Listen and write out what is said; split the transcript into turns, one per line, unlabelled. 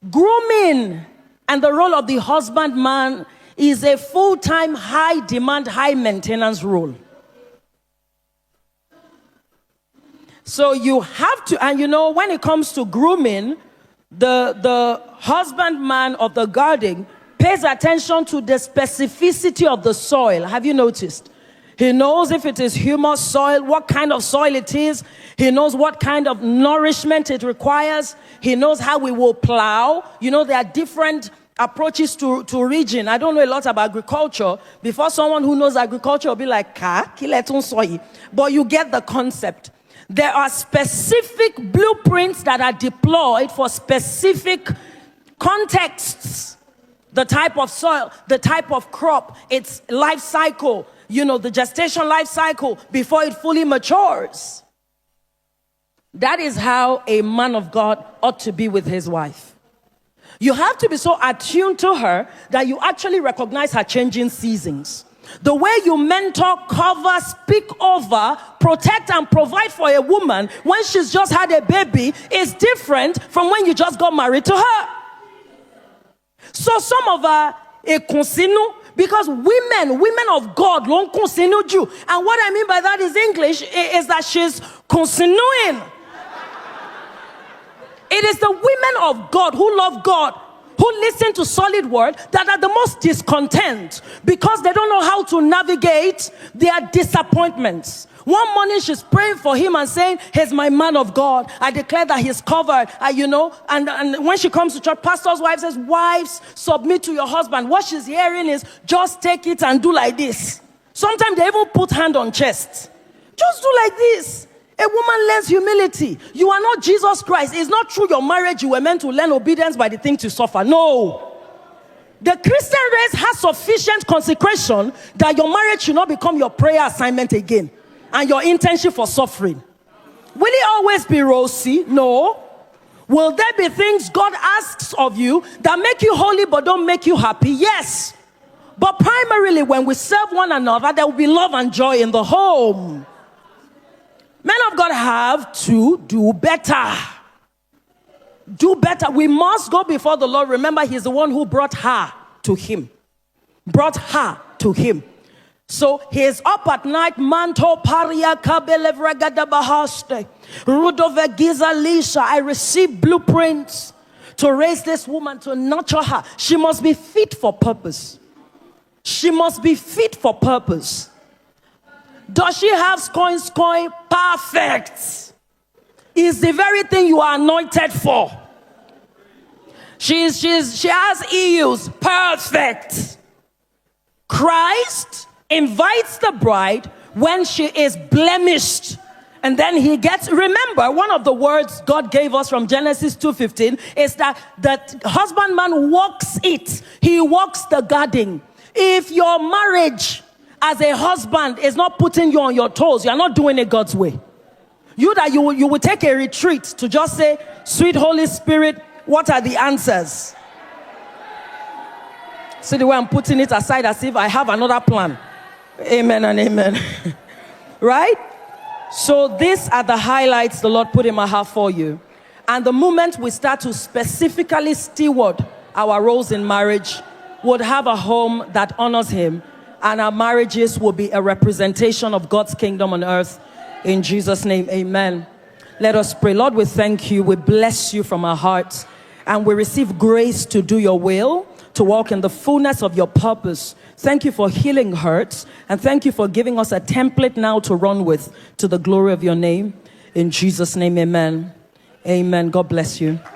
Grooming and the role of the husbandman is a full-time, high-demand, high-maintenance role. So you have to, and when it comes to grooming, the husbandman of the garden pays attention to the specificity of the soil. Have you noticed? He knows if it is humus soil, what kind of soil it is. He knows what kind of nourishment it requires. He knows how we will plow. There are different approaches to region. I don't know a lot about agriculture. Before someone who knows agriculture will be like, but you get the concept. There are specific blueprints that are deployed for specific contexts. The type of soil, the type of crop, its life cycle, the gestation life cycle before it fully matures. That is how a man of God ought to be with his wife. You have to be so attuned to her that you actually recognize her changing seasons. The way you mentor, cover, speak over, protect and provide for a woman when she's just had a baby is different from when you just got married to her. So some of her because women of God don't continue you. And what I mean by that is English is that she's continuing. It is the women of God who love God, who listen to solid word, that are the most discontent because they don't know how to navigate their disappointments. One morning she's praying for him and saying, he's my man of God. I declare that he's covered, and when she comes to church, pastor's wife says, wives, submit to your husband. What she's hearing is, just take it and do like this. Sometimes they even put hand on chest. Just do like this. A woman learns humility. You are not Jesus Christ. It's not through your marriage you were meant to learn obedience by the things you suffer. No. The Christian race has sufficient consecration that your marriage should not become your prayer assignment again and your internship for suffering. Will it always be rosy? No. Will there be things God asks of you that make you holy but don't make you happy? Yes. But primarily when we serve one another, there will be love and joy in the home. Men of God have to do better. Do better. We must go before the Lord. Remember, he's the one who brought her to him. Brought her to him. So he is up at night. Manto paria kabelevregada bahaste. Rudovegiza Lisha. I receive blueprints to raise this woman, to nurture her. She must be fit for purpose. She must be fit for purpose. Does she have scoring? Perfect. Is the very thing you are anointed for. She has EUs. Perfect. Christ invites the bride when she is blemished. And then he gets, remember, one of the words God gave us from Genesis 2:15 is that husbandman walks it. He walks the garden. If your marriage as a husband is not putting you on your toes, you're not doing it God's way. You will take a retreat to just say, sweet Holy Spirit, what are the answers? See the way I'm putting it aside as if I have another plan. Amen and amen. Right? So these are the highlights the Lord put in my heart for you. And the moment we start to specifically steward our roles in marriage, we'll have a home that honors him. And our marriages will be a representation of God's kingdom on earth. In Jesus' name, amen. Let us pray. Lord, we thank you. We bless you from our hearts. And we receive grace to do your will, to walk in the fullness of your purpose. Thank you for healing hurts. And thank you for giving us a template now to run with, to the glory of your name. In Jesus' name, amen. Amen. God bless you.